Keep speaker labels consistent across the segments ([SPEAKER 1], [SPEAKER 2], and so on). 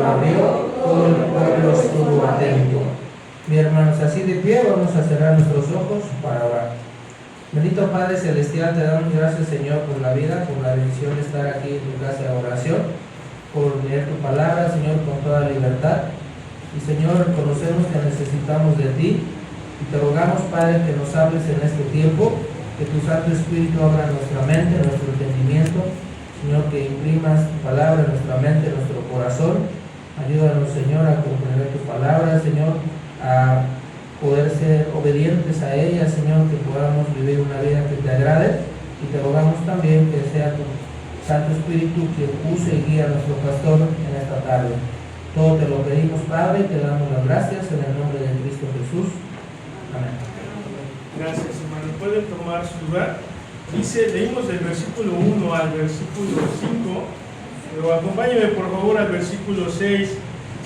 [SPEAKER 1] lo abrió, todo el pueblo estuvo atento. Mis hermanos, así de pie vamos a cerrar nuestros ojos para orar. Bendito Padre Celestial, te damos gracias, Señor, por la vida, por la bendición de estar aquí en tu casa de oración, por leer tu palabra, Señor, con toda libertad. Y Señor, conocemos que necesitamos de ti y te rogamos, Padre, que nos hables en este tiempo, que tu Santo Espíritu abra nuestra mente, nuestro entendimiento, Señor, que imprimas tu palabra en nuestra mente, en nuestro corazón. Ayúdanos, Señor, a comprender tu palabra, Señor, a poder ser obedientes a ella, Señor, que podamos vivir una vida que te agrade, y te rogamos también que sea tu Santo Espíritu quien use y guíe a nuestro pastor en esta tarde. Todo te lo pedimos, Padre, y te damos las gracias en el nombre de Cristo Jesús. Amén.
[SPEAKER 2] Gracias, hermano. Pueden tomar su lugar. Leímos del versículo 1 al versículo 5, pero acompáñenme por favor al versículo 6.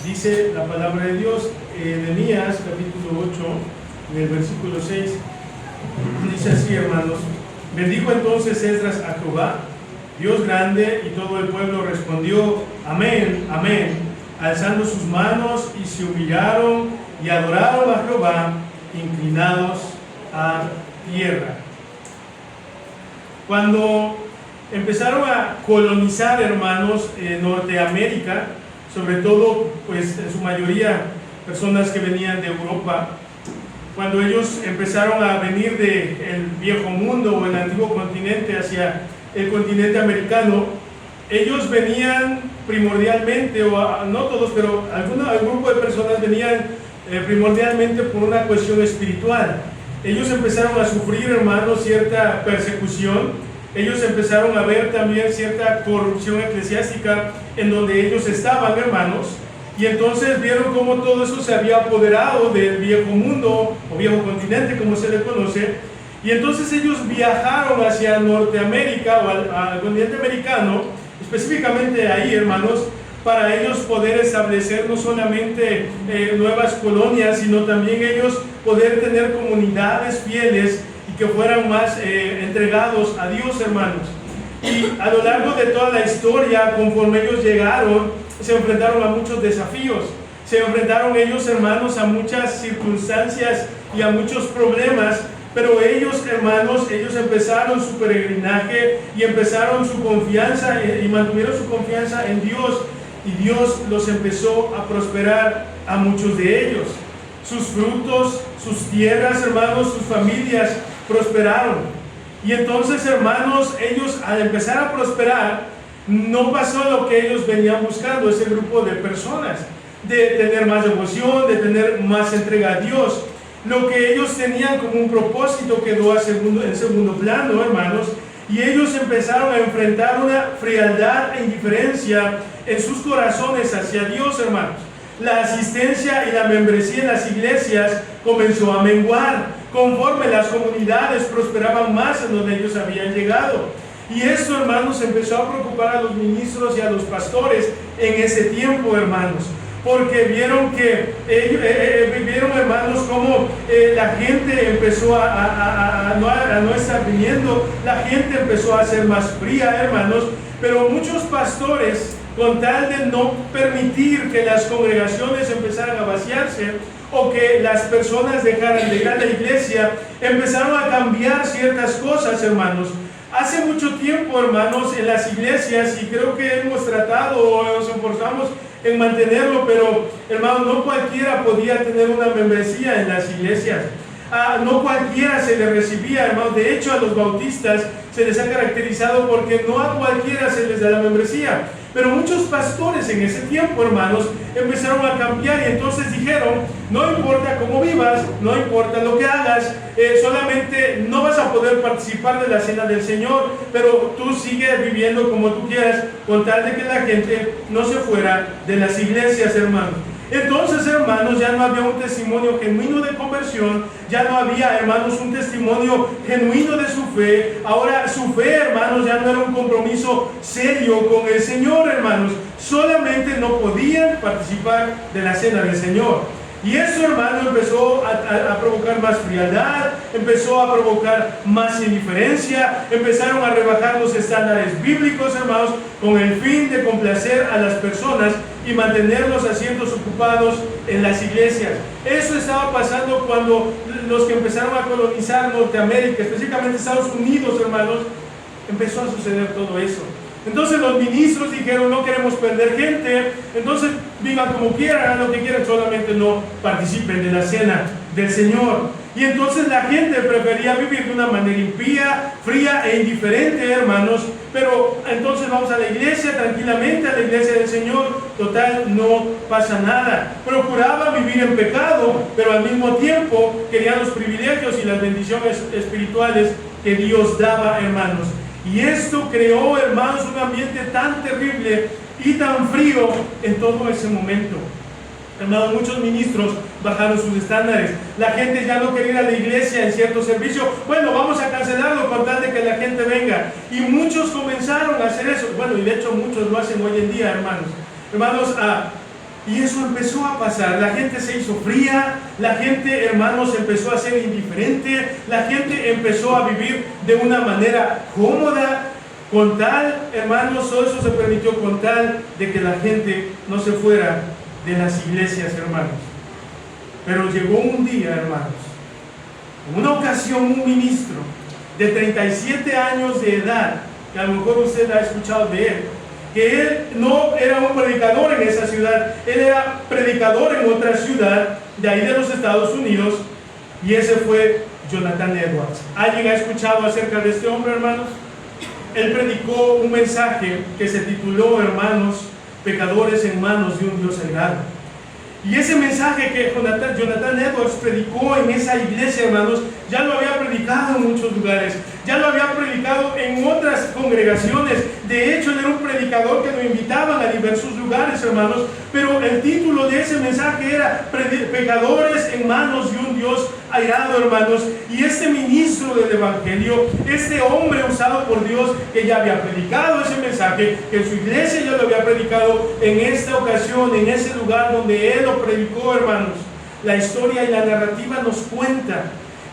[SPEAKER 2] Dice la palabra de Dios, Nehemías capítulo 8, en el versículo 6, dice así, hermanos: bendijo entonces Esdras a Jehová, Dios grande, y todo el pueblo respondió, amén, amén, alzando sus manos, y se humillaron y adoraron a Jehová, inclinados a tierra. Cuando empezaron a colonizar, hermanos, Norteamérica, sobre todo, pues en su mayoría personas que venían de Europa, cuando ellos empezaron a venir del viejo mundo o el antiguo continente hacia el continente americano, ellos venían primordialmente, o no todos, pero algún grupo de personas venían primordialmente por una cuestión espiritual. Ellos empezaron a sufrir, hermanos, cierta persecución. Ellos empezaron a ver también cierta corrupción eclesiástica en donde ellos estaban, hermanos, y entonces vieron cómo todo eso se había apoderado del viejo mundo o viejo continente, como se le conoce, y entonces ellos viajaron hacia Norteamérica o al continente americano, específicamente ahí, hermanos, para ellos poder establecer no solamente nuevas colonias, sino también ellos poder tener comunidades fieles y que fueran más entregados a Dios, hermanos. Y a lo largo de toda la historia, conforme ellos llegaron, se enfrentaron a muchos desafíos. Se enfrentaron ellos, hermanos, a muchas circunstancias y a muchos problemas. Pero ellos, hermanos, ellos empezaron su peregrinaje y empezaron su confianza y mantuvieron su confianza en Dios. Y Dios los empezó a prosperar a muchos de ellos. Sus frutos, sus tierras, hermanos, sus familias prosperaron. Y entonces, hermanos, ellos al empezar a prosperar, no pasó lo que ellos venían buscando, ese grupo de personas, de tener más devoción, de tener más entrega a Dios. Lo que ellos tenían como un propósito quedó en segundo plano, hermanos, y ellos empezaron a enfrentar una frialdad e indiferencia en sus corazones hacia Dios, hermanos. La asistencia y la membresía en las iglesias comenzó a menguar conforme las comunidades prosperaban más en donde ellos habían llegado. Y esto, hermanos, empezó a preocupar a los ministros y a los pastores en ese tiempo, hermanos, porque vieron que vieron, hermanos, cómo la gente empezó a no estar viniendo, la gente empezó a ser más fría, hermanos, pero muchos pastores, con tal de no permitir que las congregaciones empezaran a vaciarse o que las personas dejaran de ir a la iglesia, empezaron a cambiar ciertas cosas, hermanos. Hace mucho tiempo, hermanos, en las iglesias, y creo que hemos tratado o nos esforzamos en mantenerlo, pero, hermanos, no cualquiera podía tener una membresía en las iglesias. No cualquiera se le recibía, hermanos. De hecho, a los bautistas se les ha caracterizado porque no a cualquiera se les da la membresía. Pero muchos pastores en ese tiempo, hermanos, empezaron a cambiar y entonces dijeron, no importa cómo vivas, no importa lo que hagas, solamente no vas a poder participar de la cena del Señor, pero tú sigues viviendo como tú quieras, con tal de que la gente no se fuera de las iglesias, hermanos. Entonces, hermanos, ya no había un testimonio genuino de conversión, ya no había, hermanos, un testimonio genuino de su fe. Ahora su fe, hermanos, ya no era un compromiso serio con el Señor, hermanos. Solamente no podían participar de la cena del Señor. Y eso, hermano, empezó a provocar más frialdad, empezó a provocar más indiferencia, empezaron a rebajar los estándares bíblicos, hermanos, con el fin de complacer a las personas y mantener los asientos ocupados en las iglesias. Eso estaba pasando cuando los que empezaron a colonizar Norteamérica, específicamente Estados Unidos, hermanos, empezó a suceder todo eso. Entonces los ministros dijeron: no queremos perder gente, entonces vivan como quieran, hagan lo que quieran, solamente no participen de la cena del Señor. Y entonces la gente prefería vivir de una manera impía, fría e indiferente, hermanos. Pero entonces vamos a la iglesia, tranquilamente a la iglesia del Señor, total, no pasa nada. Procuraban vivir en pecado, pero al mismo tiempo querían los privilegios y las bendiciones espirituales que Dios daba, hermanos. Y esto creó, hermanos, un ambiente tan terrible y tan frío en todo ese momento. Hermanos, muchos ministros bajaron sus estándares. La gente ya no quería ir a la iglesia en cierto servicio. Bueno, vamos a cancelarlo con tal de que la gente venga. Y muchos comenzaron a hacer eso. Bueno, y de hecho muchos lo hacen hoy en día, hermanos. Y eso empezó a pasar. La gente se hizo fría, la gente, hermanos, empezó a ser indiferente, la gente empezó a vivir de una manera cómoda, con tal, hermanos, todo eso se permitió con tal de que la gente no se fuera de las iglesias, hermanos. Pero llegó un día, hermanos, en una ocasión, un ministro de 37 años de edad, que a lo mejor usted ha escuchado de él, que él no era un predicador en esa ciudad, él era predicador en otra ciudad de ahí de los Estados Unidos, y ese fue Jonathan Edwards. ¿Alguien ha escuchado acerca de este hombre, hermanos? Él predicó un mensaje que se tituló, hermanos, Pecadores en manos de un Dios airado. Y ese mensaje que Jonathan Edwards predicó en esa iglesia, hermanos, ya lo había predicado en muchos lugares, ya lo había predicado en otras congregaciones. De hecho, él era un predicador que lo invitaban a diversos lugares, hermanos, pero el título de ese mensaje era Pecadores en manos de un Dios airado, hermanos. Y este ministro del evangelio, este hombre usado por Dios, que ya había predicado ese mensaje, que en su iglesia ya lo había predicado, en esta ocasión, en ese lugar donde él lo predicó, hermanos, la historia y la narrativa nos cuenta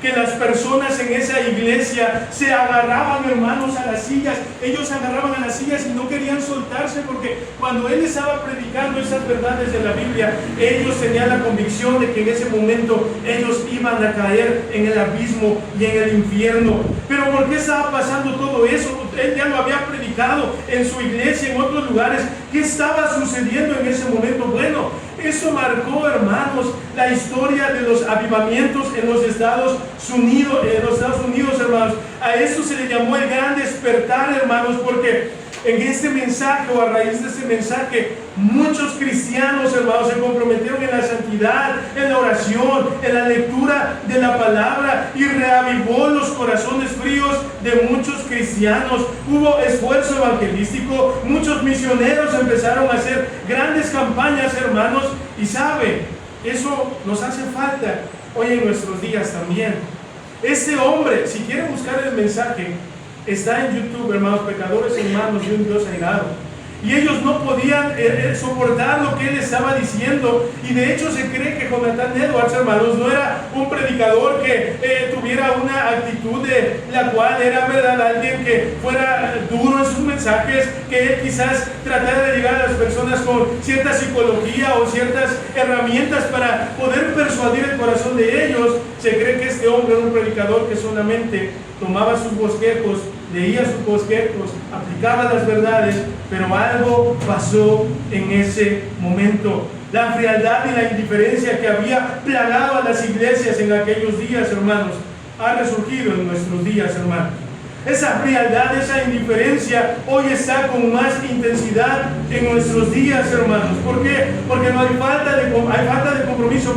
[SPEAKER 2] que las personas en esa iglesia se agarraban, hermanos, a las sillas. Ellos se agarraban a las sillas y no querían soltarse, porque cuando él estaba predicando esas verdades de la Biblia, ellos tenían la convicción de que en ese momento ellos iban a caer en el abismo y en el infierno. Pero ¿por qué estaba pasando todo eso? Él ya lo había predicado en su iglesia, en otros lugares. ¿Qué estaba sucediendo en ese momento? Bueno, eso marcó, hermanos, la historia de los avivamientos en los Estados Unidos, hermanos. A eso se le llamó el gran despertar, hermanos, porque en este mensaje, o a raíz de este mensaje, muchos cristianos, hermanos, se comprometieron en la santidad, en la oración, en la lectura de la palabra, y reavivó los corazones fríos de muchos cristianos. Hubo esfuerzo evangelístico, muchos misioneros empezaron a hacer grandes campañas, hermanos, y sabe, eso nos hace falta hoy en nuestros días también. Este hombre, si quieren buscar el mensaje, está en YouTube, hermanos, Pecadores en manos de un Dios airado. Y ellos no podían soportar lo que él estaba diciendo. Y de hecho se cree que Jonathan Edwards, hermanos, no era un predicador que tuviera una actitud de la cual era, verdad, alguien que fuera duro en sus mensajes, que él quizás tratara de llegar a las personas con cierta psicología o ciertas herramientas para poder persuadir el corazón de ellos. Se cree que este hombre era un predicador que solamente tomaba sus bosquejos, leía sus bosquejos, aplicaba las verdades, pero algo pasó en ese momento. La frialdad y la indiferencia que había plagado a las iglesias en aquellos días, hermanos, ha resurgido en nuestros días, hermanos. Esa frialdad, esa indiferencia hoy está con más intensidad en nuestros días, hermanos. ¿Por qué? Porque no hay falta de compromiso,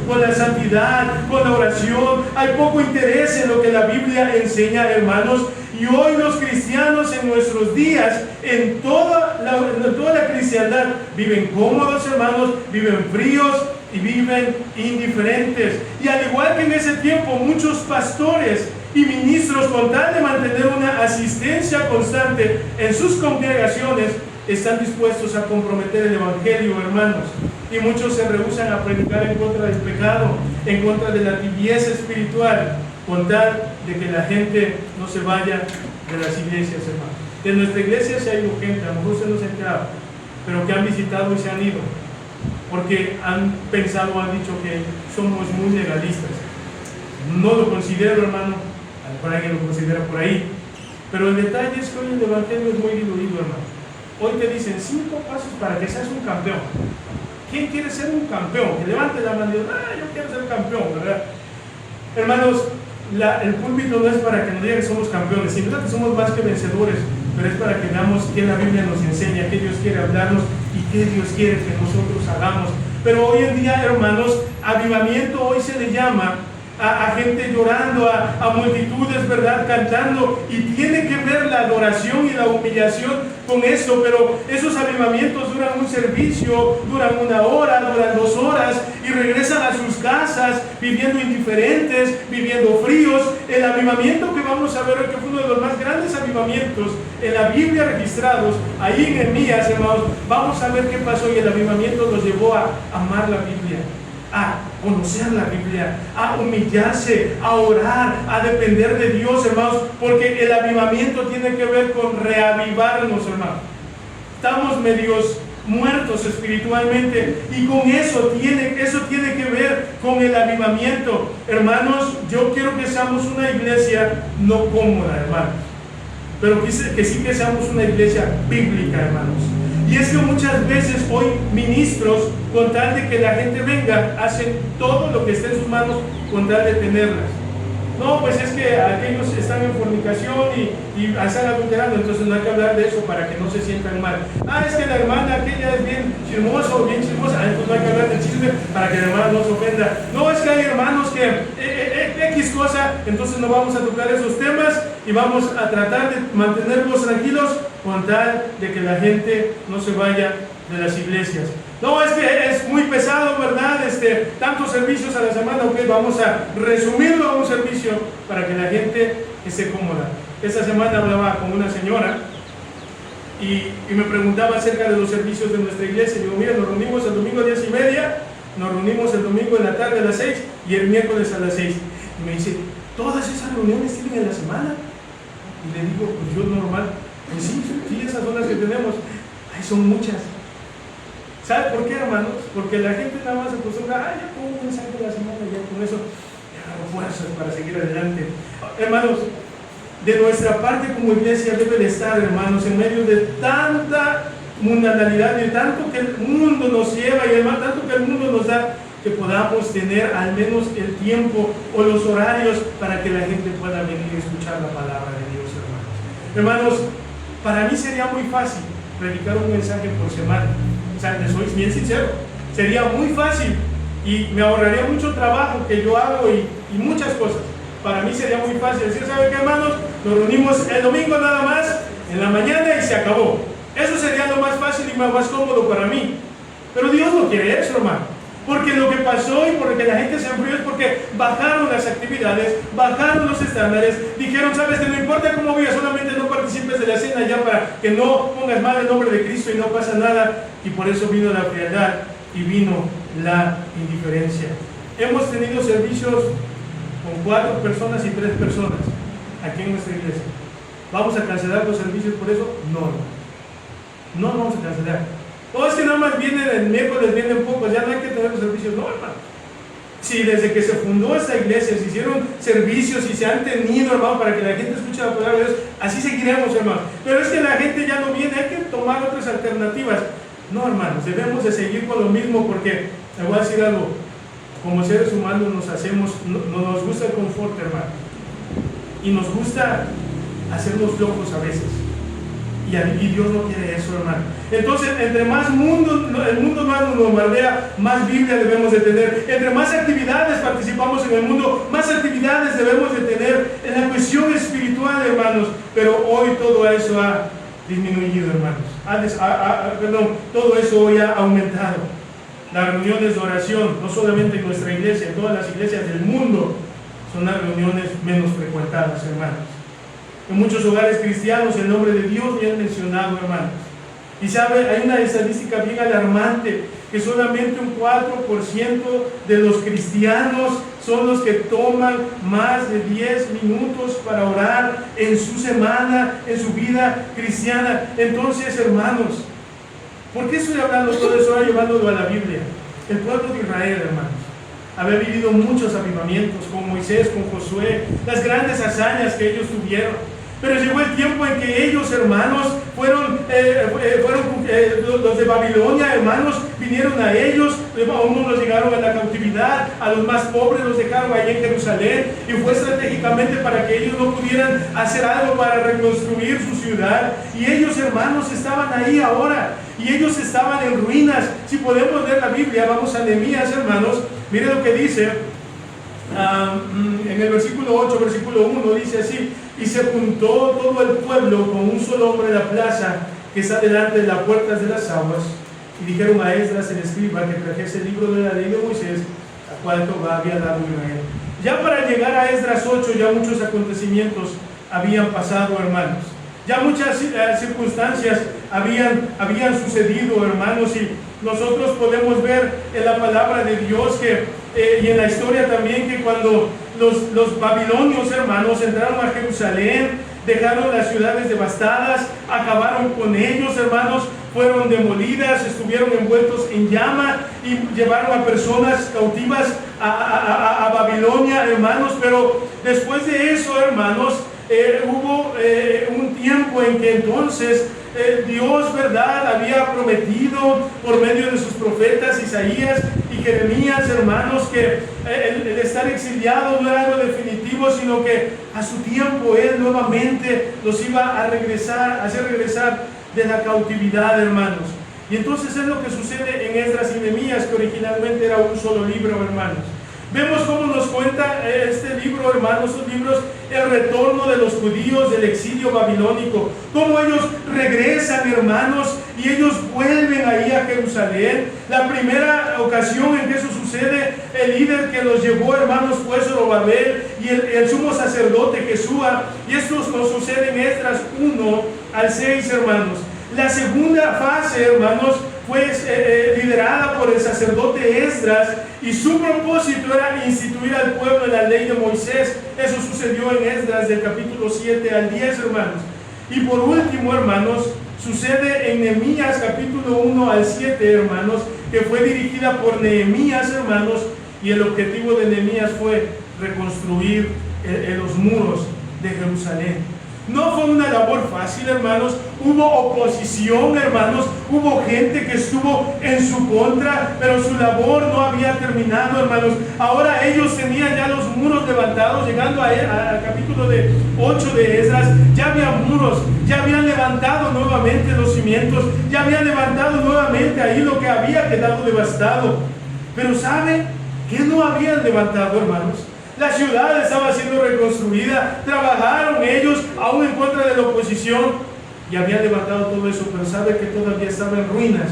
[SPEAKER 2] con la santidad, con la oración. Hay poco interés en lo que la Biblia enseña, hermanos. Y hoy los cristianos en nuestros días, en toda la cristiandad, viven cómodos, hermanos, viven fríos y viven indiferentes. Y al igual que en ese tiempo, muchos pastores y ministros, con tal de mantener una asistencia constante en sus congregaciones, están dispuestos a comprometer el evangelio, hermanos. Y muchos se rehúsan a predicar en contra del pecado, en contra de la tibieza espiritual, con tal de que la gente no se vaya de las iglesias, hermanos. De nuestra iglesia se ha ido gente, a lo mejor usted no se ha enterado, pero que han visitado y se han ido, porque han pensado, han dicho que somos muy legalistas. No lo considero, hermano, a lo mejor alguien lo considera por ahí, pero el detalle es que hoy el evangelio es muy diluido, hermano. Hoy te dicen 5 pasos para que seas un campeón. ¿Quién quiere ser un campeón? Que levante la mano y diga, yo quiero ser campeón, ¿verdad? Hermanos, el púlpito no es para que nos digan que somos campeones, sino que somos más que vencedores, pero es para que veamos qué la Biblia nos enseña, qué Dios quiere hablarnos y qué Dios quiere que nosotros hagamos. Pero hoy en día, hermanos, avivamiento hoy se le llama a gente llorando, a multitudes, ¿verdad?, cantando, y tiene que ver la adoración y la humillación con eso. Pero esos avivamientos duran un servicio, duran 1 hora, duran 2 horas, y regresan a sus casas viviendo indiferentes, viviendo fríos. El avivamiento que vamos a ver hoy, que fue uno de los más grandes avivamientos en la Biblia registrados, ahí en Nehemías, hermanos, vamos a ver qué pasó, y el avivamiento nos llevó a amar la Biblia, a conocer la Biblia, a humillarse, a orar, a depender de Dios, hermanos, porque el avivamiento tiene que ver con reavivarnos, hermanos. Estamos medios muertos espiritualmente, y con eso tiene que ver con el avivamiento. Hermanos, yo quiero que seamos una iglesia no cómoda, hermanos, pero que sí que seamos una iglesia bíblica, hermanos. Y es que muchas veces hoy ministros, con tal de que la gente venga, hacen todo lo que esté en sus manos con tal de tenerlas. No, pues es que aquellos están en fornicación y están adulterando, entonces no hay que hablar de eso para que no se sientan mal. Es que la hermana aquella es bien chismosa o bien chismosa, entonces no hay que hablar del chisme para que la hermana no se ofenda. No, es que hay hermanos que X cosa, entonces no vamos a tocar esos temas y vamos a tratar de mantenerlos tranquilos con tal de que la gente no se vaya de las iglesias. No, es que es muy pesado, ¿verdad? Tantos servicios a la semana. Ok, vamos a resumirlo a un servicio para que la gente esté cómoda. Esta semana hablaba con una señora y me preguntaba acerca de los servicios de nuestra iglesia. Digo, mira, nos reunimos el domingo a 10:30, nos reunimos el domingo en la tarde a las 6 y el miércoles a las 6. Y me dice, ¿todas esas reuniones tienen en la semana? Y le digo, pues yo normal. Pues sí, esas son las que tenemos. Ay, son muchas. ¿Sabe por qué, hermanos? Porque la gente nada más se acostumbra, ya pongo un mensaje de la semana, ya con eso ya hago fuerzas para seguir adelante. Hermanos, de nuestra parte como iglesia debe de estar, hermanos, en medio de tanta mundanalidad, de tanto que el mundo nos lleva y además tanto que el mundo nos da, que podamos tener al menos el tiempo o los horarios para que la gente pueda venir y escuchar la palabra de Dios, hermanos. Hermanos, para mí sería muy fácil predicar un mensaje por semana. O sea, les soy bien sincero, sería muy fácil y me ahorraría mucho trabajo que yo hago y muchas cosas. Para mí sería muy fácil decir, ¿saben qué, hermanos? Nos reunimos el domingo nada más, en la mañana, y se acabó. Eso sería lo más fácil y más cómodo para mí. Pero Dios no quiere eso, hermano. Porque lo que pasó y porque la gente se enfrió es porque bajaron las actividades, bajaron los estándares, dijeron, sabes que no importa cómo vivas, solamente no participes de la cena ya para que no pongas mal el nombre de Cristo y no pasa nada. Y por eso vino la frialdad y vino la indiferencia. Hemos tenido servicios con 4 personas y 3 personas aquí en nuestra iglesia. ¿Vamos a cancelar los servicios por eso? No vamos a cancelar. No, es que nada más vienen el miércoles, vienen pocos, ya no hay que tener los servicios. No, hermano. Si desde que se fundó esta iglesia se hicieron servicios y se han tenido, hermano, para que la gente escuche la palabra de Dios, así seguiremos, hermano. Pero es que la gente ya no viene, hay que tomar otras alternativas. No, hermanos, debemos de seguir con lo mismo, porque te voy a decir algo, como seres humanos nos gusta el confort, hermano, y nos gusta hacernos locos a veces. Y Dios no quiere eso, hermano. Entonces, entre más el mundo más nos bombardea, más Biblia debemos de tener. Entre más actividades participamos en el mundo, más actividades debemos de tener en la cuestión espiritual, hermanos. Pero hoy todo eso ha disminuido, hermanos. Todo eso hoy ha aumentado. Las reuniones de oración, no solamente en nuestra iglesia, en todas las iglesias del mundo, son las reuniones menos frecuentadas, hermanos. En muchos hogares cristianos el nombre de Dios ya es mencionado, hermanos. Y sabe, hay una estadística bien alarmante, que solamente un 4% de los cristianos son los que toman más de 10 minutos para orar en su semana, en su vida cristiana. Entonces, hermanos, ¿Por qué estoy hablando todo eso ahora llevándolo a la Biblia? El pueblo de Israel, hermanos, había vivido muchos avivamientos con Moisés, con Josué, las grandes hazañas que ellos tuvieron. Pero llegó el tiempo en que ellos, hermanos, los de Babilonia, hermanos, vinieron a ellos, a unos los llegaron a la cautividad, a los más pobres los dejaron ahí en Jerusalén, y fue estratégicamente para que ellos no pudieran hacer algo para reconstruir su ciudad, y ellos, hermanos, estaban ahí ahora, y ellos estaban en ruinas. Si podemos ver la Biblia, vamos a Nehemías, hermanos, miren lo que dice. En el versículo 8, versículo 1 dice así: y se juntó todo el pueblo con un solo hombre en la plaza que está delante de las puertas de las aguas, y dijeron a Esdras el escriba que trajese el libro de la ley de Moisés, a cual Jehová había dado a Israel. Ya para llegar a Esdras 8 ya muchos acontecimientos habían pasado, hermanos. Ya muchas circunstancias habían sucedido, hermanos, y nosotros podemos ver en la palabra de Dios y en la historia también, que cuando los babilonios, hermanos, entraron a Jerusalén, dejaron las ciudades devastadas, acabaron con ellos, hermanos, fueron demolidas, estuvieron envueltos en llama y llevaron a personas cautivas a Babilonia, hermanos. Pero después de eso, hermanos, hubo un tiempo en que entonces Dios, ¿verdad?, había prometido por medio de sus profetas Isaías y Jeremías, hermanos, que el estar exiliado no era algo definitivo, sino que a su tiempo Él nuevamente los iba a hacer regresar de la cautividad, hermanos. Y entonces es lo que sucede en Esdras y Nehemías, que originalmente era un solo libro, hermanos. Vemos cómo nos cuenta este libro, hermanos, estos libros, el retorno de los judíos del exilio babilónico, cómo ellos regresan, hermanos, y ellos vuelven ahí a Jerusalén. La primera ocasión en que eso sucede, el líder que los llevó, hermanos, fue Zorobabel y el sumo sacerdote Jesúa, y esto nos sucede en Esdras 1 al 6, hermanos. La segunda fase, hermanos, fue liderada por el sacerdote Esdras, y su propósito era instituir al pueblo en la ley de Moisés. Eso sucedió en Esdras del capítulo 7 al 10, hermanos. Y por último, hermanos, sucede en Nehemías capítulo 1 al 7, hermanos, que fue dirigida por Nehemías, hermanos, y el objetivo de Nehemías fue reconstruir los muros de Jerusalén. No fue una labor fácil, hermanos. Hubo oposición, hermanos. Hubo gente que estuvo en su contra, pero su labor no había terminado, hermanos. Ahora ellos tenían ya los muros levantados. Llegando al capítulo 8 de Esdras, ya había muros, ya habían levantado nuevamente los cimientos, ya habían levantado nuevamente ahí lo que había quedado devastado. Pero ¿sabe qué no habían levantado, hermanos? La ciudad estaba siendo reconstruida, trabajaron ellos aún en contra de la oposición y habían levantado todo eso, pero sabe que todavía estaba en ruinas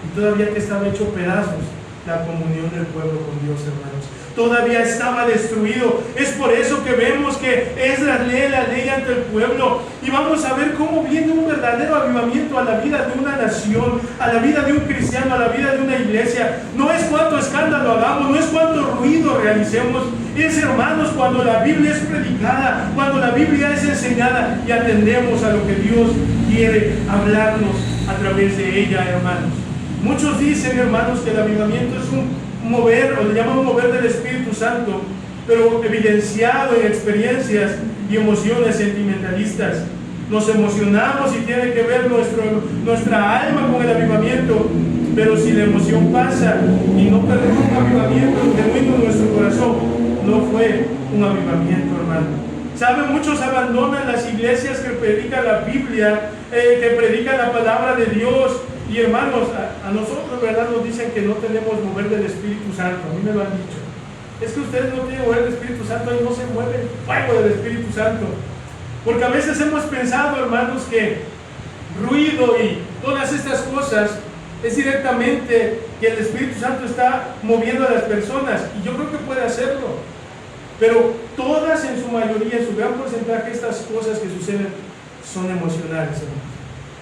[SPEAKER 2] y todavía que estaba hecho pedazos la comunión del pueblo con Dios, hermanos. Todavía estaba destruido. Es por eso que vemos que Esdras lee la ley ante el pueblo, y vamos a ver cómo viene un verdadero avivamiento a la vida de una nación, a la vida de un cristiano, a la vida de una iglesia. No es cuánto escándalo hagamos, no es cuánto ruido realicemos, es, hermanos, cuando la Biblia es predicada, cuando la Biblia es enseñada y atendemos a lo que Dios quiere hablarnos a través de ella, hermanos. Muchos dicen, hermanos, que el avivamiento es un mover, o le llaman un mover del Espíritu Santo, pero evidenciado en experiencias y emociones sentimentalistas. Nos emocionamos y tiene que ver nuestra alma con el avivamiento, pero si la emoción pasa y no perdemos un avivamiento genuino en nuestro corazón, no fue un avivamiento, hermano. ¿Saben? Muchos abandonan las iglesias que predican la Biblia, que predican la palabra de Dios. Y hermanos, a nosotros, ¿verdad?, nos dicen que no tenemos mover del Espíritu Santo. A mí me lo han dicho. Es que ustedes no tienen mover del Espíritu Santo, y no se mueve el fuego del Espíritu Santo. Porque a veces hemos pensado, hermanos, que ruido y todas estas cosas es directamente que el Espíritu Santo está moviendo a las personas. Y yo creo que puede hacerlo. Pero todas, en su mayoría, en su gran porcentaje, estas cosas que suceden son emocionales, hermanos.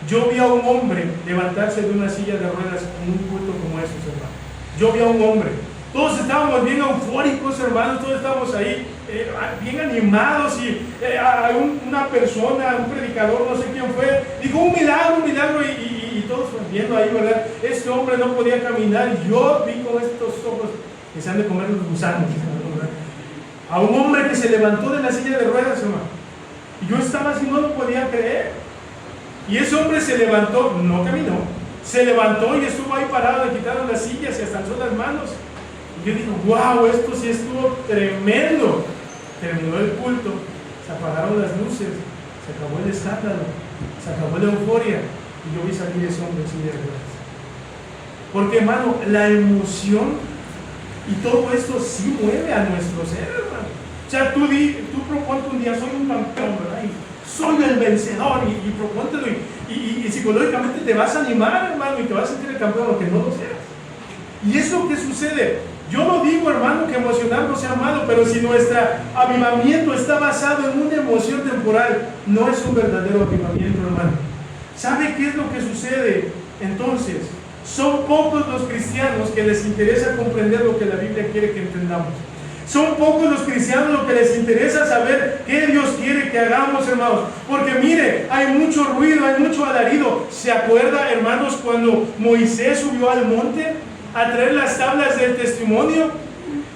[SPEAKER 2] Yo vi a un hombre levantarse de una silla de ruedas en un culto como estos, hermanos. Yo vi a un hombre. Todos estábamos bien eufóricos, hermanos. Todos estábamos ahí bien animados. Y una persona, un predicador, no sé quién fue, dijo un milagro. Y y todos viendo ahí, ¿verdad? Este hombre no podía caminar y yo vi con estos ojos que se han de comer los gusanos, ¿verdad? A un hombre que se levantó de la silla de ruedas, hermano. Y yo estaba así, no lo podía creer. Y ese hombre se levantó, no caminó, se levantó y estuvo ahí parado, le quitaron las sillas y hasta alzó las manos. Y yo digo, wow, esto sí estuvo tremendo. Terminó el culto, se apagaron las luces, se acabó el escándalo, se acabó la euforia. Y yo vi salir ese hombre en silla de ruedas. Porque, hermano, la emoción y todo esto sí mueve a nuestro ser, hermano. O sea, tú proponte un día, soy un campeón, ¿verdad? Y soy el vencedor, y propóntelo, y psicológicamente te vas a animar, hermano, y te vas a sentir el campeón, aunque no lo seas. Y eso que sucede, yo no digo, hermano, que emocionarnos sea malo, pero si nuestro avivamiento está basado en una emoción temporal, no es un verdadero avivamiento, hermano. ¿Sabe qué es lo que sucede? Entonces, son pocos los cristianos que les interesa comprender lo que la Biblia quiere que entendamos. Son pocos los cristianos lo que les interesa saber qué Dios quiere que hagamos, hermanos. Porque mire, hay mucho ruido, hay mucho alarido. ¿Se acuerda, hermanos, cuando Moisés subió al monte a traer las tablas del testimonio?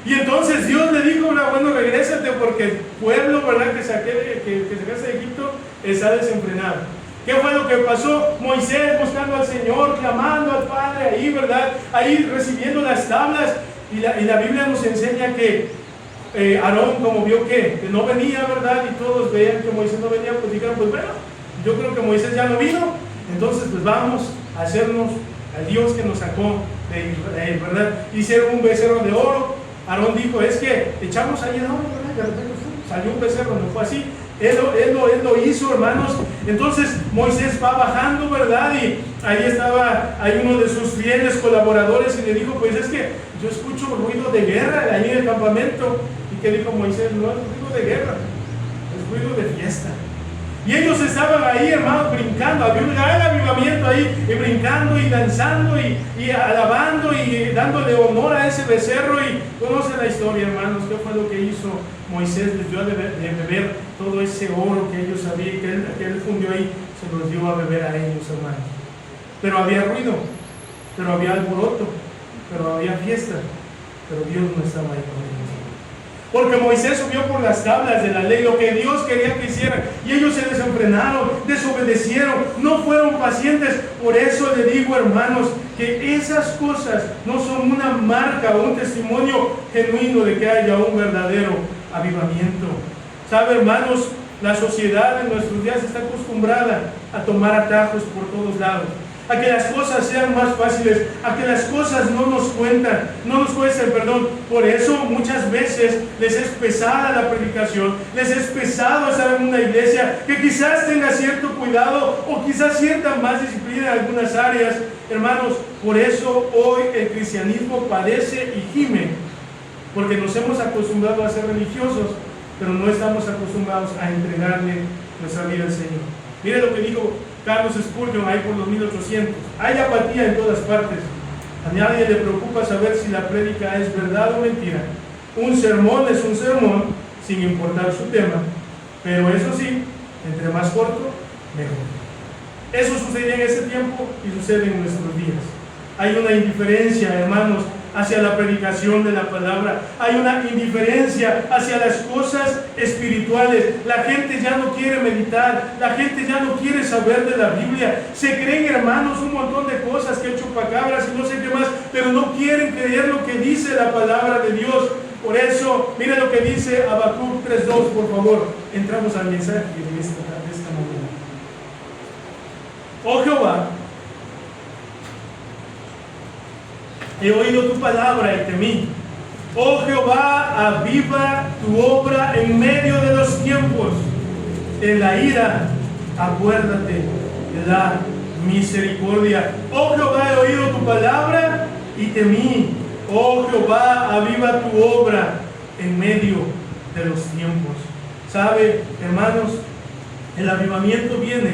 [SPEAKER 2] Y entonces Dios le dijo, bueno, regrésate porque el pueblo, ¿verdad?, que sacaste de Egipto está desenfrenado. ¿Qué fue lo que pasó? Moisés buscando al Señor, clamando al Padre ahí, ¿verdad? Ahí recibiendo las tablas. Y la Biblia nos enseña que Aarón, como vio que no venía, ¿verdad? Y todos veían que Moisés no venía, pues dijeron, pues bueno, yo creo que Moisés ya no vino, entonces pues vamos a hacernos al Dios que nos sacó de Israel, ¿verdad? Hicieron un becerro de oro. Aarón dijo, es que echamos ahí el oro, ¿verdad? De repente salió un becerro, no fue así. Él lo hizo, hermanos. Entonces Moisés va bajando, ¿verdad? Y ahí estaba, hay uno de sus fieles colaboradores y le dijo, pues es que yo escucho ruido de guerra ahí en el campamento. ¿Y qué dijo Moisés? No es ruido de guerra, es ruido de fiesta. Y ellos estaban ahí, hermanos, brincando. Había un gran avivamiento ahí, y brincando y danzando y alabando y dándole honor a ese becerro. Y conocen la historia, hermanos. ¿Qué fue lo que hizo Moisés? Les dio de beber todo ese oro que ellos sabían, que él fundió ahí, se los dio a beber a ellos, hermanos. Pero había ruido, pero había alboroto, pero había fiesta, pero Dios no estaba ahí con ellos. Porque Moisés subió por las tablas de la ley, lo que Dios quería que hicieran, y ellos se desenfrenaron, desobedecieron, no fueron pacientes. Por eso le digo, hermanos, que esas cosas no son una marca o un testimonio genuino de que haya un verdadero avivamiento. ¿Sabe, hermanos? La sociedad en nuestros días está acostumbrada a tomar atajos por todos lados, a que las cosas sean más fáciles, a que las cosas no nos cuesten, perdón. Por eso muchas veces les es pesada la predicación, les es pesado estar en una iglesia que quizás tenga cierto cuidado o quizás cierta más disciplina en algunas áreas. Hermanos, por eso hoy el cristianismo padece y gime, porque nos hemos acostumbrado a ser religiosos, pero no estamos acostumbrados a entregarle nuestra vida al Señor. Mire lo que dijo Carlos Spurgeon ahí por los 1800. Hay apatía en todas partes. A nadie le preocupa saber si la prédica es verdad o mentira. Un sermón es un sermón, sin importar su tema. Pero eso sí, entre más corto, mejor. Eso sucedía en ese tiempo y sucede en nuestros días. Hay una indiferencia, hermanos, hacia la predicación de la palabra. Hay una indiferencia hacia las cosas espirituales. La gente ya no quiere meditar, la gente ya no quiere saber de la Biblia. Se creen, hermanos, un montón de cosas, que chupacabras y no sé qué más, pero no quieren creer lo que dice la palabra de Dios. Por eso, mire lo que dice Habacuc 3:2, por favor. Entramos al mensaje de esta mañana. Oh Jehová, he oído tu palabra y temí. Oh Jehová, aviva tu obra en medio de los tiempos. En la ira, acuérdate de la misericordia. Oh Jehová, he oído tu palabra y temí. Oh Jehová, aviva tu obra en medio de los tiempos. ¿Sabe, hermanos? El avivamiento viene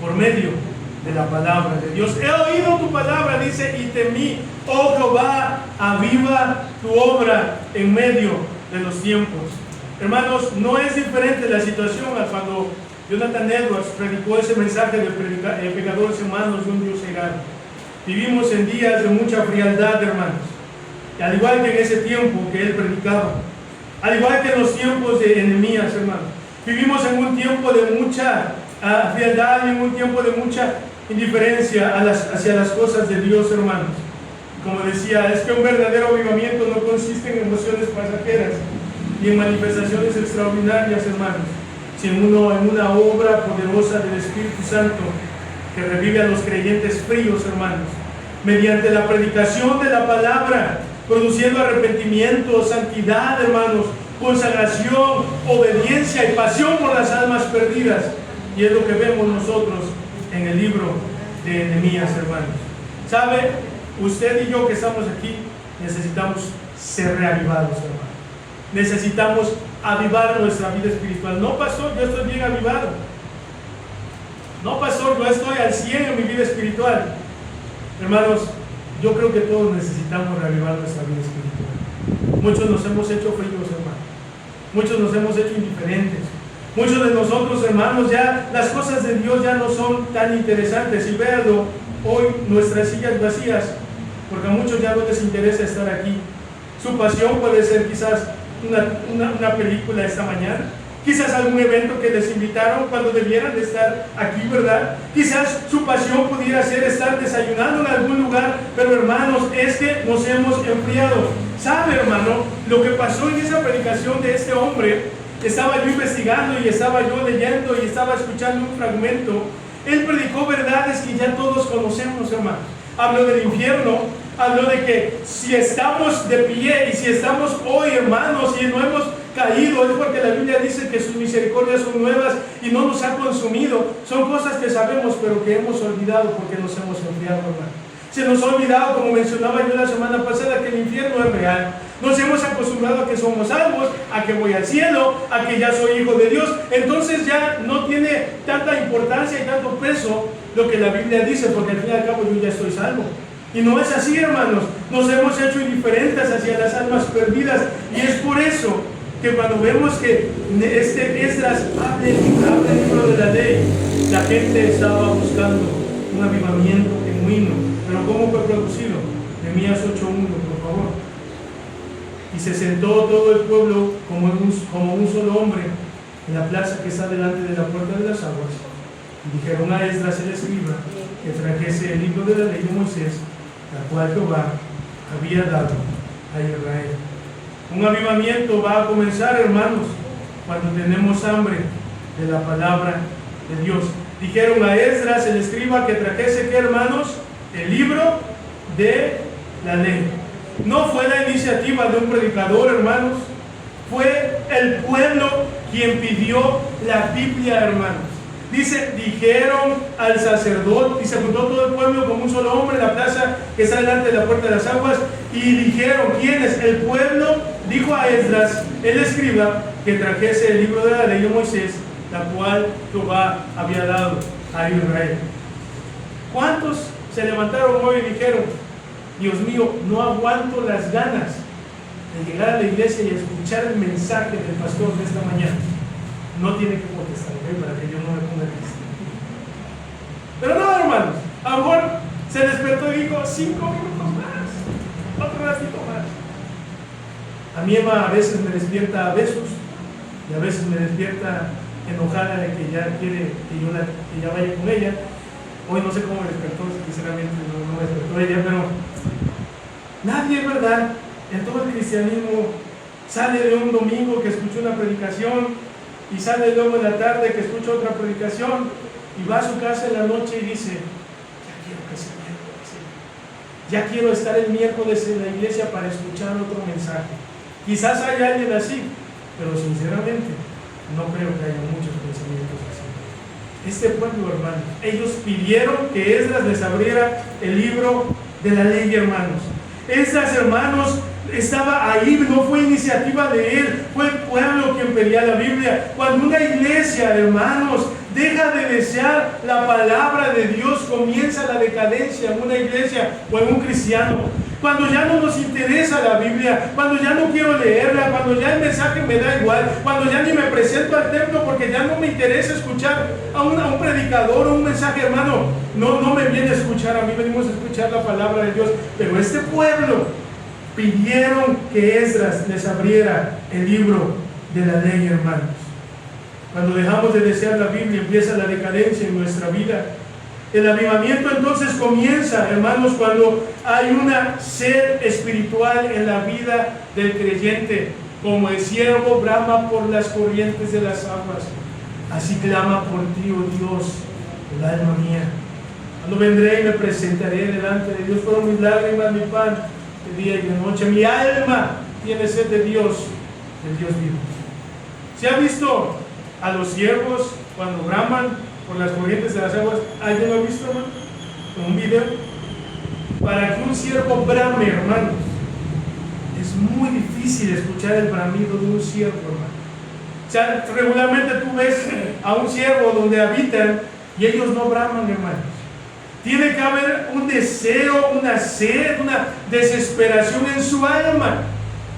[SPEAKER 2] por medio de la palabra de Dios. He oído tu palabra, dice, y temí. Oh Jehová, aviva tu obra en medio de los tiempos. Hermanos, no es diferente la situación a cuando Jonathan Edwards predicó ese mensaje de pecadores humanos de un Dios cegado. Vivimos en días de mucha frialdad, hermanos. Y al igual que en ese tiempo que él predicaba, al igual que en los tiempos de Nehemías, hermanos, vivimos en un tiempo de mucha frialdad y en un tiempo de mucha indiferencia hacia las cosas de Dios, hermanos. Como decía, es que un verdadero avivamiento no consiste en emociones pasajeras y en manifestaciones extraordinarias, hermanos, sino en una obra poderosa del Espíritu Santo que revive a los creyentes fríos, hermanos, mediante la predicación de la palabra, produciendo arrepentimiento, santidad, hermanos, consagración, obediencia y pasión por las almas perdidas. Y es lo que vemos nosotros en el libro de Nehemías, hermanos. ¿Sabe? Usted y yo que estamos aquí necesitamos ser reavivados, hermanos. Necesitamos avivar nuestra vida espiritual. No, pastor, yo estoy bien avivado. No, pastor, yo estoy al 100 en mi vida espiritual. Hermanos, yo creo que todos necesitamos reavivar nuestra vida espiritual. Muchos nos hemos hecho fríos, hermanos. Muchos nos hemos hecho indiferentes. Muchos de nosotros, hermanos, ya las cosas de Dios ya no son tan interesantes. Y véanlo, hoy nuestras sillas vacías, porque a muchos ya no les interesa estar aquí. Su pasión puede ser quizás una película esta mañana, quizás algún evento que les invitaron cuando debieran de estar aquí, ¿verdad? Quizás su pasión pudiera ser estar desayunando en algún lugar, pero hermanos, es que nos hemos enfriado. ¿Sabe, hermano? Lo que pasó en esa predicación de este hombre, estaba yo investigando y estaba yo leyendo y estaba escuchando un fragmento. Él predicó verdades que ya todos conocemos, hermanos. Habló del infierno, habló de que si estamos de pie y si estamos hoy, hermanos, y no hemos caído, es porque la Biblia dice que sus misericordias son nuevas y no nos ha consumido. Son cosas que sabemos, pero que hemos olvidado porque nos hemos enfriado, hermano. Se nos ha olvidado, como mencionaba yo la semana pasada, que el infierno es real. Nos hemos acostumbrado a que somos salvos, a que voy al cielo, a que ya soy hijo de Dios. Entonces ya no tiene tanta importancia y tanto peso lo que la Biblia dice, porque al fin y al cabo yo ya estoy salvo. Y no es así, hermanos. Nos hemos hecho indiferentes hacia las almas perdidas. Y es por eso que cuando vemos que Esdras abre el libro de la ley, la gente estaba buscando un avivamiento genuino. Pero ¿cómo fue producido? Nehemías 8:1, por favor. Y se sentó todo el pueblo como un solo hombre en la plaza que está delante de la puerta de las aguas. Y dijeron a Esdras el escriba que trajese el libro de la ley de Moisés, la cual Jehová había dado a Israel. Un avivamiento va a comenzar, hermanos, cuando tenemos hambre de la palabra de Dios. Dijeron a Esdras el escriba que trajese, ¿qué, hermanos? El libro de la ley. No fue la iniciativa de un predicador, hermanos. Fue el pueblo quien pidió la Biblia, hermanos. Dice, dijeron al sacerdote, y se juntó todo el pueblo como un solo hombre en la plaza que está delante de la puerta de las aguas, y dijeron, ¿quiénes? El pueblo dijo a Esdras, el escriba, que trajese el libro de la ley de Moisés, la cual Jehová había dado a Israel. ¿Cuántos se levantaron hoy y dijeron, Dios mío, no aguanto las ganas de llegar a la iglesia y escuchar el mensaje del pastor de esta mañana? No tiene que contestar, ¿okay? Para que yo no me ponga triste. Pero no, hermanos, a lo mejor se despertó y dijo 5 minutos más, otro ratito más. A mí Emma a veces me despierta a besos y a veces me despierta enojada de que ya quiere que ya vaya con ella. Hoy no sé cómo me despertó, sinceramente no me despertó ella, pero nadie, ¿verdad? En todo el cristianismo sale de un domingo que escuchó una predicación y sale luego en la tarde que escucha otra predicación y va a su casa en la noche y dice, ya quiero que sea miércoles, ya quiero estar el miércoles en la iglesia para escuchar otro mensaje. Quizás haya alguien así, pero sinceramente no creo que haya muchos pensamientos así. Este pueblo, hermanos, ellos pidieron que Esdras les abriera el libro de la ley, hermanos. Esdras, hermanos, estaba ahí, no fue iniciativa de él, fue el pueblo quien pedía la Biblia. Cuando una iglesia, hermanos, deja de desear la palabra de Dios, comienza la decadencia en una iglesia o en un cristiano. cuando ya no nos interesa la Biblia, cuando ya no quiero leerla, cuando ya el mensaje me da igual, cuando ya ni me presento al templo porque ya no me interesa escuchar a un predicador o un mensaje, hermano. No me viene a escuchar, a mí venimos a escuchar la palabra de Dios. Pero este pueblo pidieron que Esdras les abriera el libro de la ley, hermanos. Cuando dejamos de desear la Biblia, empieza la decadencia en nuestra vida. El avivamiento entonces comienza, hermanos, cuando hay una sed espiritual en la vida del creyente. Como el ciervo brama por las corrientes de las aguas, así clama por ti, oh Dios, el alma mía. Cuando vendré y me presentaré delante de Dios, fueron mis lágrimas, mi pan, de día y de noche. Mi alma tiene sed de Dios, del Dios vivo. ¿Se ha visto a los ciervos cuando braman por las corrientes de las aguas? ¿Alguien lo ha visto, hermano? En un video. Para que un ciervo brame, hermanos, es muy difícil escuchar el bramido de un ciervo, hermano. O sea, regularmente tú ves a un ciervo donde habitan y ellos no braman, hermanos. Tiene que haber un deseo, una sed, una desesperación en su alma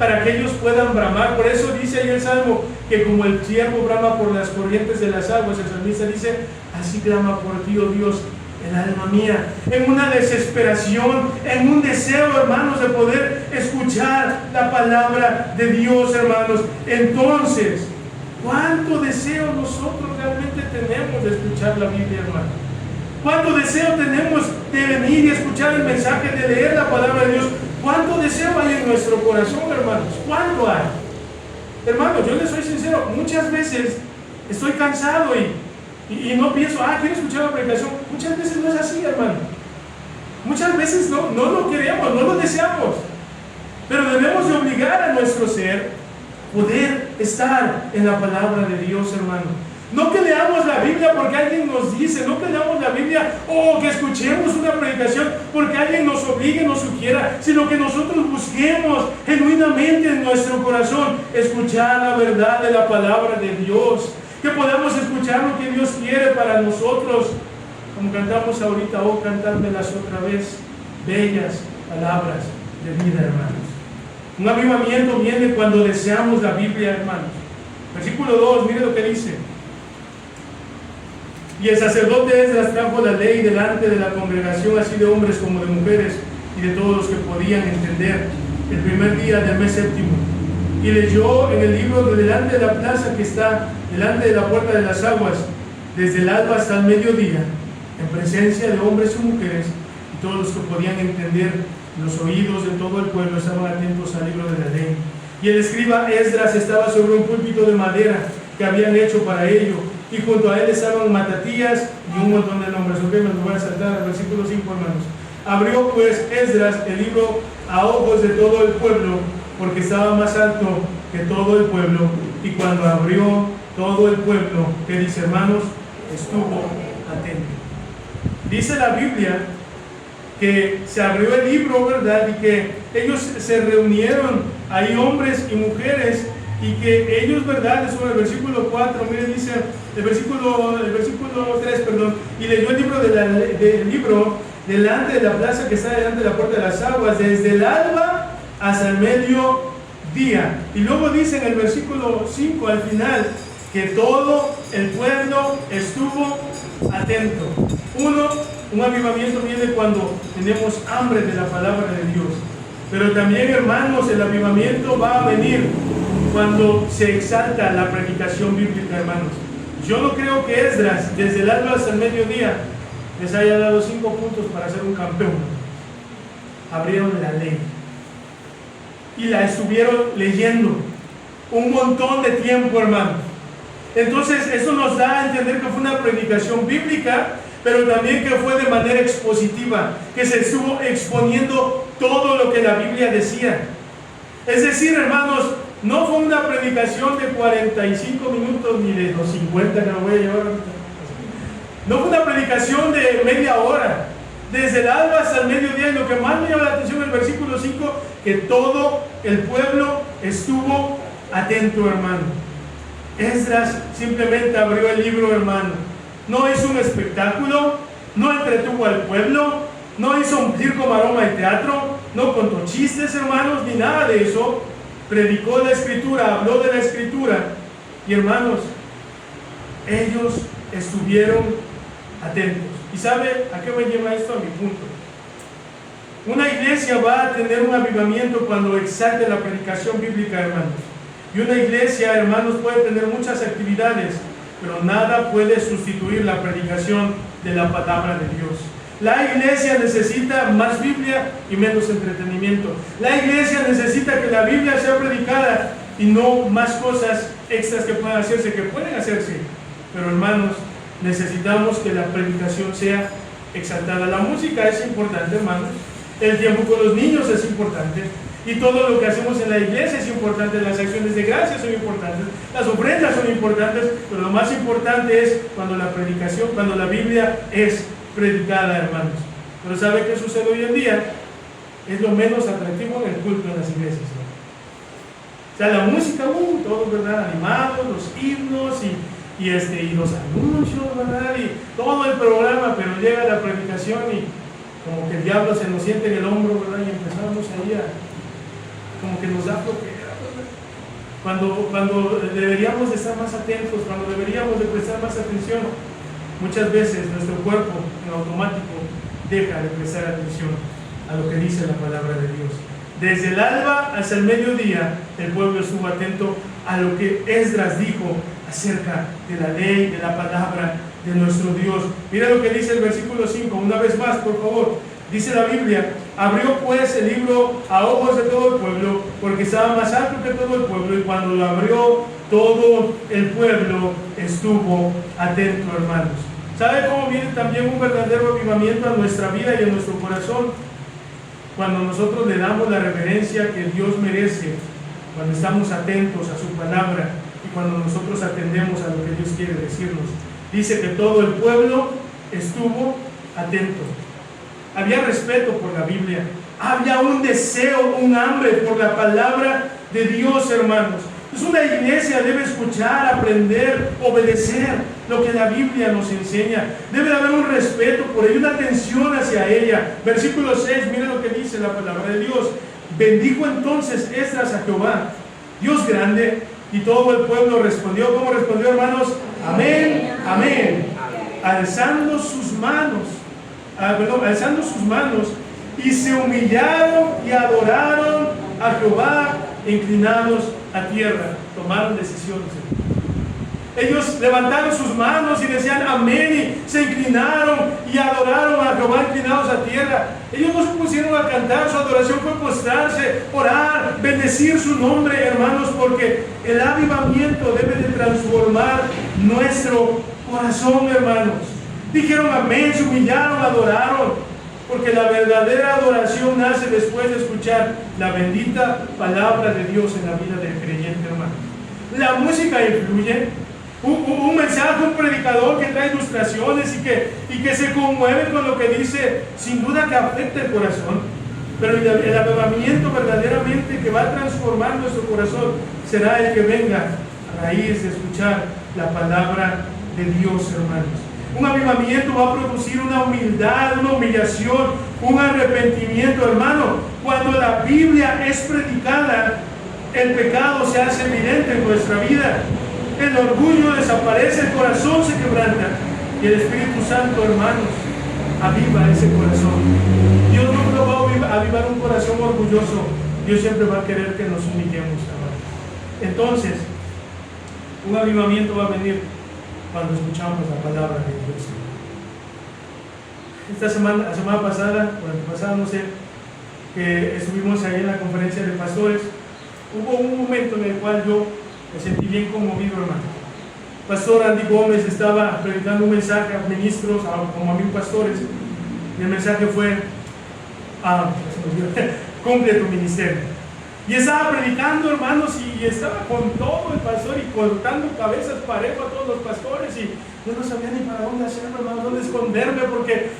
[SPEAKER 2] para que ellos puedan bramar. Por eso dice ahí el Salmo que como el ciervo brama por las corrientes de las aguas, el salmista dice, así clama por ti, oh Dios, el alma mía. En una desesperación, en un deseo, hermanos, de poder escuchar la palabra de Dios, hermanos. Entonces, ¿cuánto deseo nosotros realmente tenemos de escuchar la Biblia, hermano? ¿Cuánto deseo tenemos de venir y escuchar el mensaje, de leer la palabra de Dios? ¿Cuánto deseo hay en nuestro corazón, hermanos? ¿Cuánto hay? Hermanos, yo les soy sincero, muchas veces estoy cansado y no pienso, quiero escuchar la predicación. Muchas veces no es así, hermano. Muchas veces no lo queremos, no lo deseamos. Pero debemos de obligar a nuestro ser poder estar en la palabra de Dios, hermano. No que leamos la Biblia porque alguien nos dice, no que leamos la Biblia o que escuchemos una predicación porque alguien nos obligue, nos sugiera, sino que nosotros busquemos genuinamente en nuestro corazón escuchar la verdad de la palabra de Dios, que podamos escuchar lo que Dios quiere para nosotros, como cantamos ahorita, cantármelas otra vez, bellas palabras de vida, hermanos. Un avivamiento viene cuando deseamos la Biblia, hermanos. Versículo 2, mire lo que dice. Y el sacerdote Esdras trajo la ley delante de la congregación, así de hombres como de mujeres, y de todos los que podían entender, el primer día del mes séptimo. Y leyó en el libro de delante de la plaza que está delante de la puerta de las aguas, desde el alba hasta el mediodía, en presencia de hombres y mujeres, y todos los que podían entender. Los oídos de todo el pueblo estaban atentos al libro de la ley. Y el escriba Esdras estaba sobre un púlpito de madera que habían hecho para ello, y junto a él estaban Matatías y un montón de nombres. Ok, me lo voy a saltar al versículo 5, hermanos. Abrió pues Esdras el libro a ojos de todo el pueblo, porque estaba más alto que todo el pueblo, y cuando abrió todo el pueblo, ¿qué dice, hermanos? Estuvo atento. Dice la Biblia que se abrió el libro, ¿verdad? Y que ellos se reunieron, ahí hombres y mujeres, y que ellos, ¿verdad? Eso en el versículo 4, mire, dice, el versículo 3, perdón, y leyó el libro del libro delante de la plaza que está delante de la puerta de las aguas, desde el alba hasta el mediodía. Y luego dice en el versículo 5, al final, que todo el pueblo estuvo atento. Un avivamiento viene cuando tenemos hambre de la palabra de Dios. Pero también, hermanos, el avivamiento va a venir cuando se exalta la predicación bíblica, hermanos. Yo no creo que Esdras, desde el alba hasta el mediodía, les haya dado 5 puntos para ser un campeón. Abrieron la ley y la estuvieron leyendo un montón de tiempo, hermanos. Entonces, eso nos da a entender que fue una predicación bíblica, pero también que fue de manera expositiva, que se estuvo exponiendo todo lo que la Biblia decía. Es decir, hermanos, no fue una predicación de 45 minutos ni de los 50 que me voy a llevar ahorita. No fue una predicación de media hora, desde el alba hasta el mediodía. Y lo que más me llama la atención en el versículo 5, que todo el pueblo estuvo atento, hermano. Esdras simplemente abrió el libro, hermano. No hizo un espectáculo, no entretuvo al pueblo, no hizo un circo, maroma y teatro, no contó chistes, hermanos, ni nada de eso. Predicó la Escritura, habló de la Escritura. Y hermanos, ellos estuvieron atentos. ¿Y sabe a qué me lleva esto? A mi punto. Una iglesia va a tener un avivamiento cuando exalte la predicación bíblica, hermanos. Y una iglesia, hermanos, puede tener muchas actividades, pero nada puede sustituir la predicación de la palabra de Dios. La iglesia necesita más Biblia y menos entretenimiento. La iglesia necesita que la Biblia sea predicada y no más cosas extras que puedan hacerse, que pueden hacerse. Pero hermanos, necesitamos que la predicación sea exaltada. La música es importante, hermanos. El tiempo con los niños es importante. Y todo lo que hacemos en la iglesia es importante. Las acciones de gracia son importantes. Las ofrendas son importantes. Pero lo más importante es cuando la predicación, cuando la Biblia es predicada, hermanos. Pero ¿sabe qué sucede hoy en día? Es lo menos atractivo en el culto en las iglesias, ¿no? O sea, la música, todos, ¿verdad? Animados, los himnos y los anuncios, ¿verdad? Y todo el programa, pero llega la predicación y como que el diablo se nos siente en el hombro, ¿verdad? Y empezamos ahí como que nos da flojera, ¿verdad? Cuando deberíamos de estar más atentos, cuando deberíamos de prestar más atención, muchas veces nuestro cuerpo en automático deja de prestar atención a lo que dice la palabra de Dios. Desde el alba hasta el mediodía, el pueblo estuvo atento a lo que Esdras dijo acerca de la ley, de la palabra de nuestro Dios. Mira lo que dice el versículo 5, una vez más, por favor. Dice la Biblia: abrió pues el libro a ojos de todo el pueblo, porque estaba más alto que todo el pueblo, y cuando lo abrió, todo el pueblo estuvo atento, hermanos. ¿Sabe cómo viene también un verdadero avivamiento a nuestra vida y a nuestro corazón? Cuando nosotros le damos la reverencia que Dios merece, cuando estamos atentos a su palabra y cuando nosotros atendemos a lo que Dios quiere decirnos. Dice que todo el pueblo estuvo atento. Había respeto por la Biblia, había un deseo, un hambre por la palabra de Dios, hermanos. Entonces una iglesia debe escuchar, aprender, obedecer lo que la Biblia nos enseña. Debe de haber un respeto por ella, una atención hacia ella. Versículo 6, miren lo que dice la palabra de Dios. Bendijo entonces Esdras a Jehová, Dios grande, y todo el pueblo respondió. ¿Cómo respondió, hermanos? Amén, amén. Alzando sus manos, alzando sus manos, y se humillaron y adoraron a Jehová, inclinados a tierra. Tomaron decisiones. Ellos levantaron sus manos y decían amén, y se inclinaron y adoraron a Jehová, inclinados a tierra. Ellos no se pusieron a cantar, su adoración fue postrarse, orar, bendecir su nombre, hermanos, porque el avivamiento debe de transformar nuestro corazón, hermanos. Dijeron amén, se humillaron, adoraron, porque la verdadera adoración nace después de escuchar la bendita palabra de Dios en la vida del creyente, hermano. La música influye. Un mensaje, un predicador que trae ilustraciones y que se conmueve con lo que dice, sin duda que afecta el corazón. Pero el avivamiento verdaderamente que va a transformar nuestro corazón será el que venga a raíz de escuchar la palabra de Dios, hermanos. Un avivamiento va a producir una humildad, una humillación, un arrepentimiento, hermano. Cuando la Biblia es predicada, el pecado se hace evidente en nuestra vida. El orgullo desaparece, el corazón se quebranta y el Espíritu Santo, hermanos, aviva ese corazón. Dios no va a avivar un corazón orgulloso. Dios siempre va a querer que nos humillemos, hermanos. Entonces, un avivamiento va a venir cuando escuchamos la palabra de Dios. La semana pasada, o antepasada, no sé, que estuvimos ahí en la conferencia de pastores, hubo un momento en el cual yo me sentí bien conmovido, hermano. Pastor Andy Gómez estaba predicando un mensaje a ministros, como a mí pastores, y el mensaje fue, cumple tu ministerio. Y estaba predicando, hermanos, y estaba con todo el pastor y cortando cabezas parejo a todos los pastores, y yo no sabía ni para dónde hacerlo, hermano, dónde esconderme, porque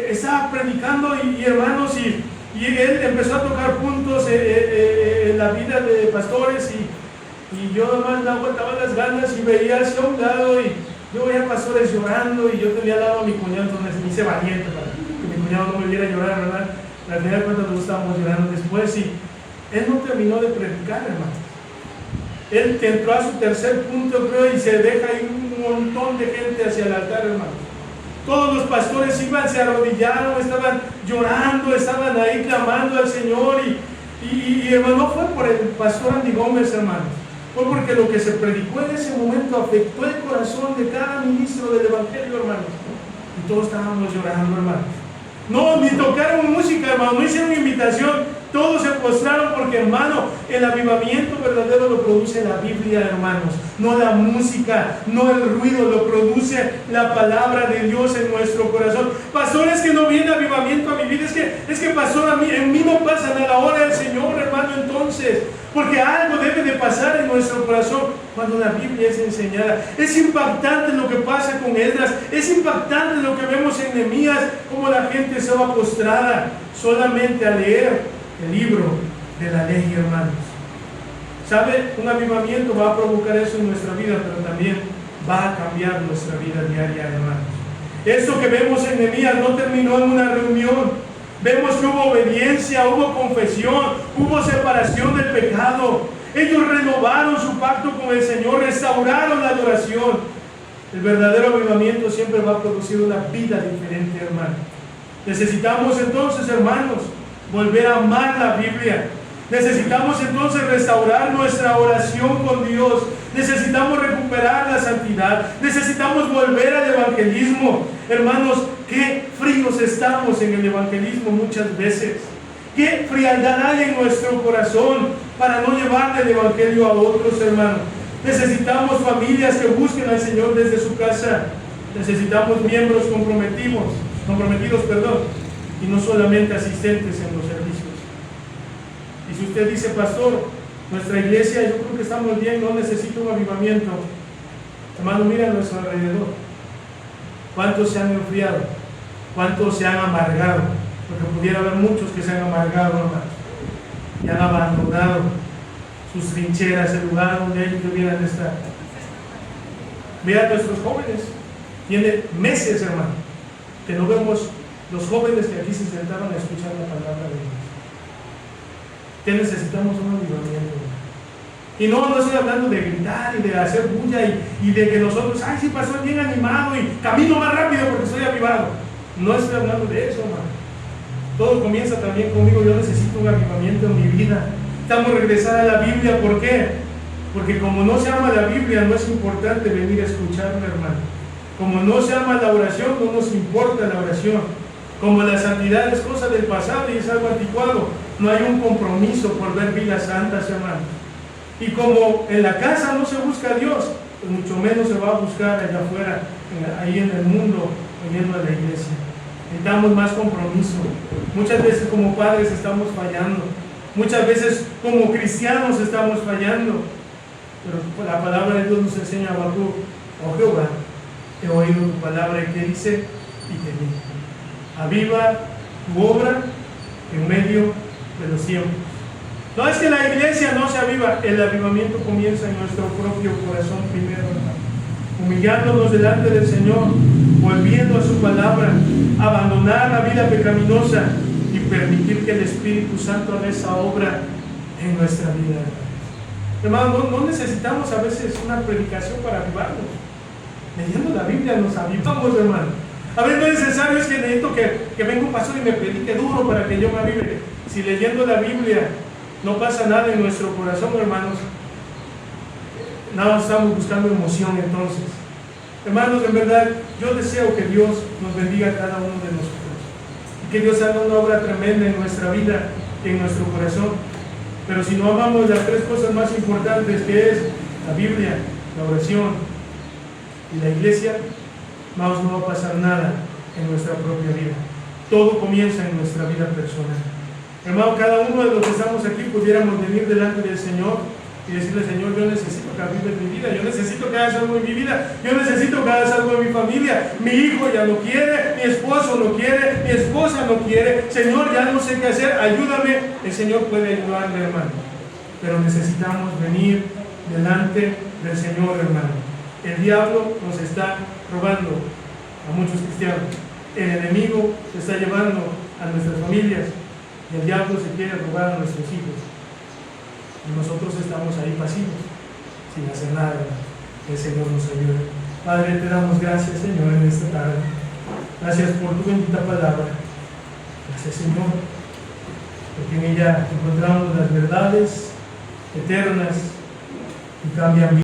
[SPEAKER 2] estaba predicando y hermanos, y él empezó a tocar puntos en la vida de pastores, y yo nomás le aguantaba las ganas y veía hacia un lado, y yo veía pastores llorando, y yo tenía al lado a mi cuñado, entonces me hice valiente para que mi cuñado no me viera llorar, ¿verdad? Al final de cuentas nosotros estábamos llorando después y él no terminó de predicar, hermano. Él entró a su tercer punto, creo, y se deja ahí un montón de gente hacia el altar, hermano. Todos los pastores iban, se arrodillaron, estaban llorando, estaban ahí clamando al Señor. Y hermano, no fue por el pastor Andy Gómez, hermano. Fue porque lo que se predicó en ese momento afectó el corazón de cada ministro del Evangelio, hermano. Y todos estábamos llorando, hermano. No, ni tocaron música, hermano, no hicieron invitación. Todos se postraron porque, hermano, el avivamiento verdadero lo produce la Biblia, hermanos. No la música, no el ruido, lo produce la palabra de Dios en nuestro corazón. Pastor, es que no viene avivamiento a mi vida. Es que pastor, en mí no pasa nada. Ahora el Señor, hermano, entonces. Porque algo debe de pasar en nuestro corazón cuando la Biblia es enseñada. Es impactante lo que pasa con Esdras. Es impactante lo que vemos en Nehemías, cómo la gente se va postrada solamente a leer el libro de la ley, hermanos. ¿Sabe? Un avivamiento va a provocar eso en nuestra vida, pero también va a cambiar nuestra vida diaria, hermanos. Esto que vemos en Nehemías no terminó en una reunión. Vemos que hubo obediencia, hubo confesión, hubo separación del pecado. Ellos renovaron su pacto con el Señor, restauraron la adoración. El verdadero avivamiento siempre va a producir una vida diferente, hermano. Necesitamos entonces, hermanos, volver a amar la Biblia. Necesitamos entonces restaurar nuestra oración con Dios. Necesitamos recuperar la santidad. Necesitamos volver al evangelismo. Hermanos, qué fríos estamos en el evangelismo muchas veces. Qué frialdad hay en nuestro corazón para no llevarle el evangelio a otros, hermanos. Necesitamos familias que busquen al Señor desde su casa. Necesitamos miembros comprometidos, y no solamente asistentes en los servicios. Y si usted dice, pastor, nuestra iglesia, yo creo que estamos bien, no necesito un avivamiento. Hermano, mira a nuestro alrededor. ¿Cuántos se han enfriado? ¿Cuántos se han amargado? Porque pudiera haber muchos que se han amargado, hermano, y han abandonado sus trincheras, el lugar donde ellos debieran estar. Vean nuestros jóvenes. Tiene meses, hermano, que no vemos los jóvenes que aquí se sentaban a escuchar la palabra de Dios. Que necesitamos un avivamiento. Y no estoy hablando de gritar y de hacer bulla y de que nosotros, ay, sí, pasó bien animado y camino más rápido porque estoy avivado. No estoy hablando de eso, hermano. Todo comienza también conmigo. Yo necesito un avivamiento en mi vida. Estamos regresando a la Biblia. ¿Por qué? Porque como no se ama la Biblia, no es importante venir a escucharla, hermano. Como no se ama la oración, no nos importa la oración. Como la santidad es cosa del pasado y es algo anticuado, no hay un compromiso por ver vidas santas, hermano. Y como en la casa no se busca a Dios, pues mucho menos se va a buscar allá afuera, ahí en el mundo, yendo a la iglesia. Necesitamos más compromiso. Muchas veces como padres estamos fallando. Muchas veces como cristianos estamos fallando. Pero la palabra de Dios nos enseña a Habacuc: oh Jehová, he oído tu palabra y que dice y te digo. Aviva tu obra en medio de los tiempos. No es que la iglesia no se aviva, el avivamiento comienza en nuestro propio corazón primero, hermano. Humillándonos delante del Señor, volviendo a su palabra, abandonar la vida pecaminosa y permitir que el Espíritu Santo haga esa obra en nuestra vida. Hermano, no necesitamos a veces una predicación para avivarnos. Leyendo la Biblia nos avivamos, hermano. A veces no es necesario, es que necesito que venga un pastor y me predique duro para que yo me avive. Si leyendo la Biblia no pasa nada en nuestro corazón, hermanos, nada más estamos buscando emoción entonces. Hermanos, en verdad, yo deseo que Dios nos bendiga a cada uno de nosotros. Y que Dios haga una obra tremenda en nuestra vida y en nuestro corazón. Pero si no amamos las tres cosas más importantes, que es la Biblia, la oración y la iglesia, no va a pasar nada en nuestra propia vida. Todo comienza en nuestra vida personal. Hermano, cada uno de los que estamos aquí pudiéramos venir delante del Señor y decirle: Señor, yo necesito que avives mi vida, yo necesito que hagas algo en mi vida, yo necesito que hagas algo en mi familia. Mi hijo ya no quiere, mi esposo no quiere, mi esposa no quiere. Señor, ya no sé qué hacer, ayúdame. El Señor puede ayudarle, hermano, pero necesitamos venir delante del Señor, hermano. El diablo nos está robando a muchos cristianos. El enemigo se está llevando a nuestras familias, Y el diablo se quiere robar a nuestros hijos. Y nosotros estamos ahí pasivos, sin hacer nada. Que el Señor nos ayude. Padre, te damos gracias, Señor, en esta tarde. Gracias por tu bendita palabra. Gracias, Señor, porque en ella encontramos las verdades eternas que cambian vidas.